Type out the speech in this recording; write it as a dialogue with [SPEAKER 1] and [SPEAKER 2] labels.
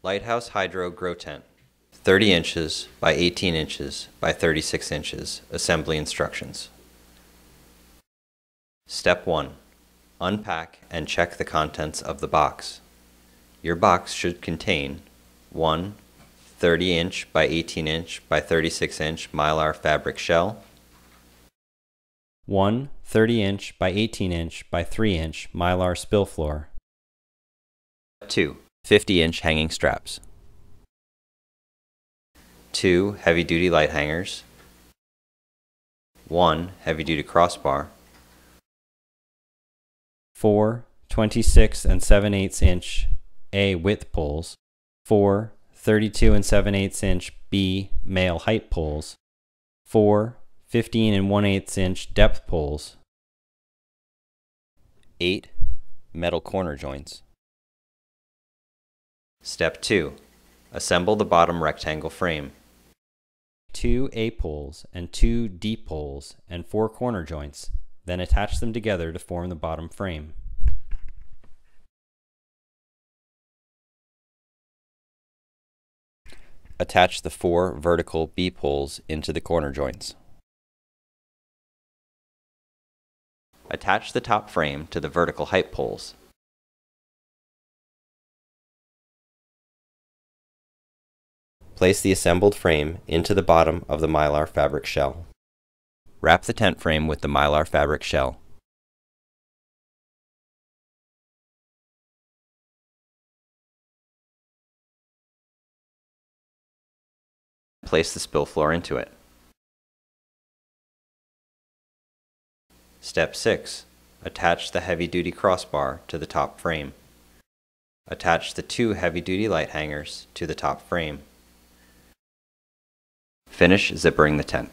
[SPEAKER 1] Lighthouse Hydro Grow Tent, 30 inches by 18 inches by 36 inches. Assembly instructions. Step 1. Unpack and check the contents of the box. Your box should contain 1 30-inch by 18-inch by 36-inch Mylar fabric shell,
[SPEAKER 2] 1 30-inch by 18-inch by 3-inch Mylar spill floor,
[SPEAKER 1] 2 50-inch hanging straps, 2 heavy-duty light hangers, 1 heavy-duty crossbar,
[SPEAKER 2] 4 26 and 7/8 inch A width poles, 4 32 and 7/8 inch B male height poles, 4 15 and 1/8 inch depth poles,
[SPEAKER 1] 8 metal corner joints. Step 2. Assemble the bottom rectangle frame.
[SPEAKER 2] 2 A poles and 2 D poles and 4 corner joints, then attach them together to form the bottom frame.
[SPEAKER 1] Attach the 4 vertical B poles into the corner joints. Attach the top frame to the vertical height poles. Place the assembled frame into the bottom of the Mylar fabric shell. Wrap the tent frame with the Mylar fabric shell. Place the spill floor into it. Step 6. Attach the heavy-duty crossbar to the top frame. Attach the 2 heavy-duty light hangers to the top frame. Finish zippering the tent.